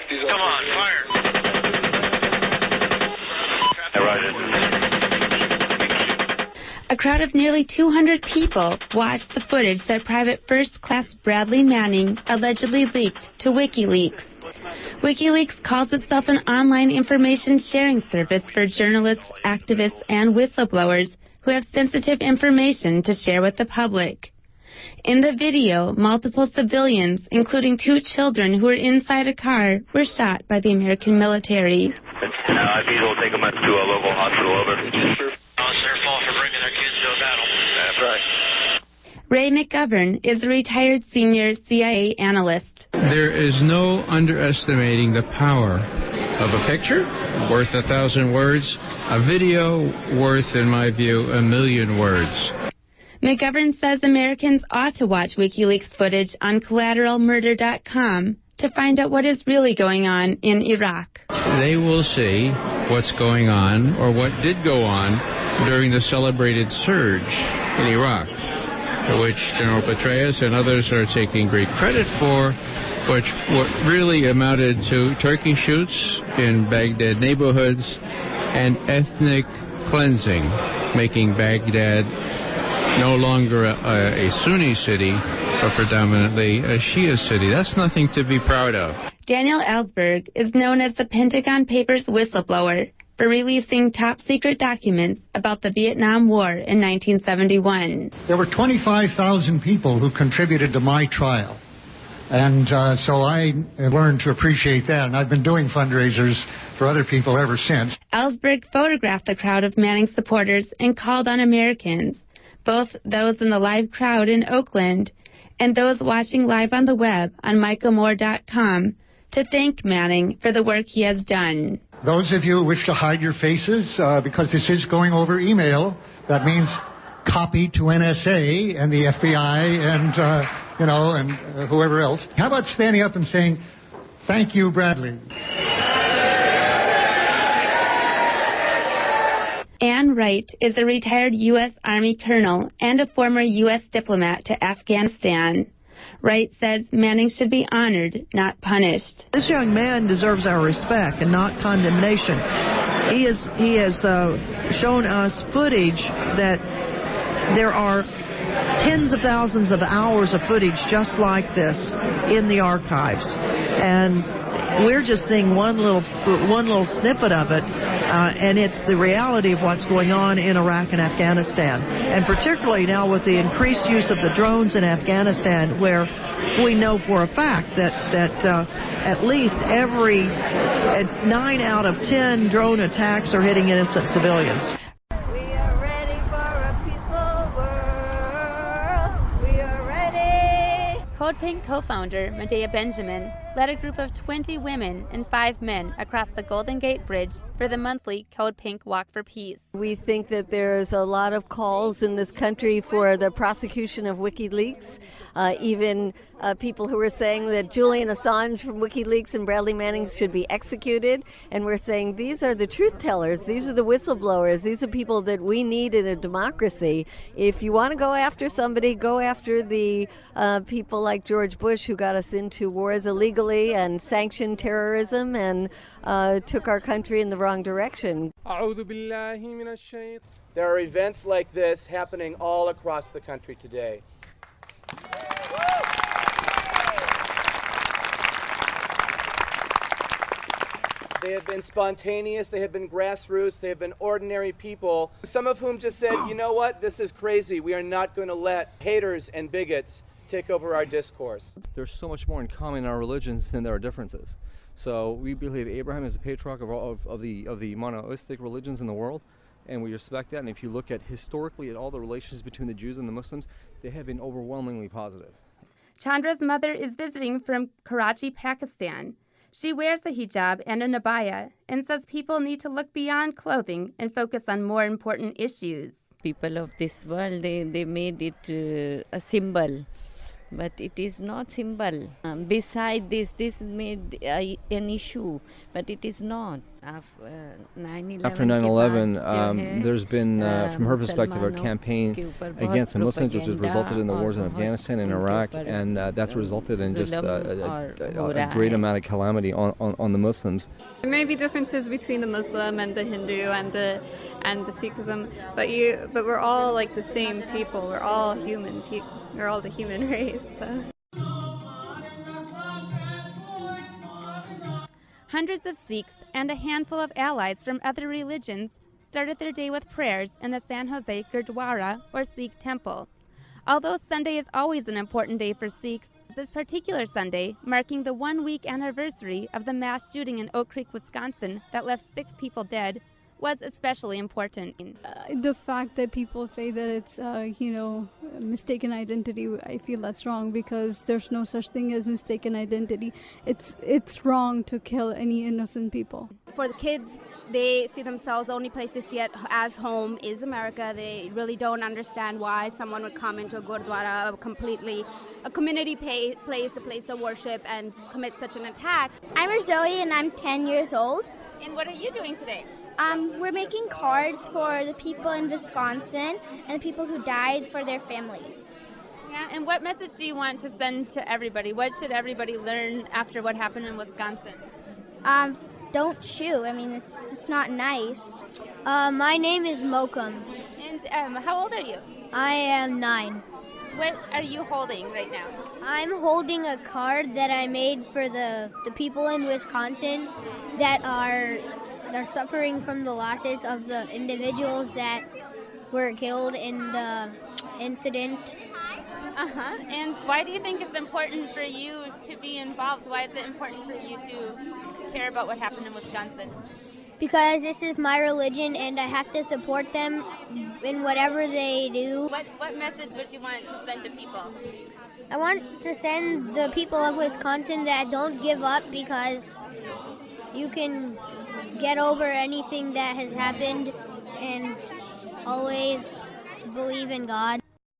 Come on, fire. A crowd of nearly 200 people watched the footage that Private First Class Bradley Manning allegedly leaked to WikiLeaks. WikiLeaks calls itself an online information sharing service for journalists, activists, and whistleblowers who have sensitive information to share with the public. In the video, multiple civilians, including 2 children who were inside a car, were shot by the American military. IP will take them to a local hospital, over. It's their fault for bringing their kids to a battle. That's right. Ray McGovern is a retired senior CIA analyst. There is no underestimating the power of a picture, worth 1,000 words, a video worth, in my view, 1,000,000 words. McGovern says Americans ought to watch WikiLeaks footage on collateralmurder.com to find out what is really going on in Iraq. They will see what's going on, or what did go on, during the celebrated surge in Iraq, which General Petraeus and others are taking great credit for, what really amounted to turkey shoots in Baghdad neighborhoods and ethnic cleansing, making Baghdad no longer a Sunni city, but predominantly a Shia city. That's nothing to be proud of. Daniel Ellsberg is known as the Pentagon Papers whistleblower for releasing top-secret documents about the Vietnam War in 1971. There were 25,000 people who contributed to my trial. And so I learned to appreciate that, and I've been doing fundraisers for other people ever since. Ellsberg photographed the crowd of Manning supporters and called on Americans, both those in the live crowd in Oakland and those watching live on the web on michaelmoore.com, to thank Manning for the work he has done. Those of you who wish to hide your faces, because this is going over email, that means copy to NSA and the FBI and, and whoever else. How about standing up and saying, "Thank you, Bradley"? Ann Wright is a retired U.S. Army colonel and a former U.S. diplomat to Afghanistan. Wright says Manning should be honored, not punished. This young man deserves our respect and not condemnation. He has shown us footage that there are tens of thousands of hours of footage just like this in the archives, and we're just seeing one little snippet of it, and it's the reality of what's going on in Iraq and Afghanistan, and particularly now with the increased use of the drones in Afghanistan, where we know for a fact that at least 9 out of 10 drone attacks are hitting innocent civilians. We are ready for a peaceful world. We are ready. Code Pink co-founder Medea Benjamin led a group of 20 women and 5 men across the Golden Gate Bridge for the monthly Code Pink Walk for Peace. We think that there's a lot of calls in this country for the prosecution of WikiLeaks. Even people who are saying that Julian Assange from WikiLeaks and Bradley Manning should be executed. And we're saying these are the truth tellers. These are the whistleblowers. These are people that we need in a democracy. If you want to go after somebody, go after the people like George Bush, who got us into wars illegally and sanctioned terrorism and took our country in the wrong direction. There are events like this happening all across the country today. They have been spontaneous, they have been grassroots, they have been ordinary people, some of whom just said, you know what, this is crazy. We are not going to let haters and bigots take over our discourse. There's so much more in common in our religions than there are differences. So we believe Abraham is the patriarch of the monotheistic religions in the world, and we respect that. And if you look at historically at all the relations between the Jews and the Muslims, they have been overwhelmingly positive. Chandra's mother is visiting from Karachi, Pakistan. She wears a hijab and an abaya and says people need to look beyond clothing and focus on more important issues. People of this world, they made it a symbol but it is not symbol. Beside this made an issue, but it is not. 9/11 After 9/11, there's been, from her perspective, a campaign against the Muslims, which has resulted in the wars in Afghanistan and Iraq, and that's resulted in just a great amount of calamity on the Muslims. There may be differences between the Muslim and the Hindu and the Sikhism, but we're all like the same people. We're all human people. We're all the human race. So. Hundreds of Sikhs and a handful of allies from other religions started their day with prayers in the San Jose Gurdwara, or Sikh temple. Although Sunday is always an important day for Sikhs, this particular Sunday, marking the 1-week anniversary of the mass shooting in Oak Creek, Wisconsin that left 6 people dead, was especially important. The fact that people say that it's, mistaken identity, I feel that's wrong, because there's no such thing as mistaken identity. It's wrong to kill any innocent people. For the kids, they see themselves, the only place they see it as home is America. They really don't understand why someone would come into a Gurdwara, a community place, a place of worship, and commit such an attack. I'm Zoe and I'm 10 years old. And what are you doing today? We're making cards for the people in Wisconsin and the people who died for their families. Yeah, and what message do you want to send to everybody? What should everybody learn after what happened in Wisconsin? Don't shoot. I mean, it's just not nice. My name is Mokum. And how old are you? I am 9. What are you holding right now? I'm holding a card that I made for the people in Wisconsin that are suffering from the losses of the individuals that were killed in the incident. And why do you think it's important for you to be involved? Why is it important for you to care about what happened in Wisconsin? Because this is my religion and I have to support them in whatever they do. What message would you want to send to people? I want to send the people of Wisconsin that don't give up, because you can get over anything that has happened and always believe in God.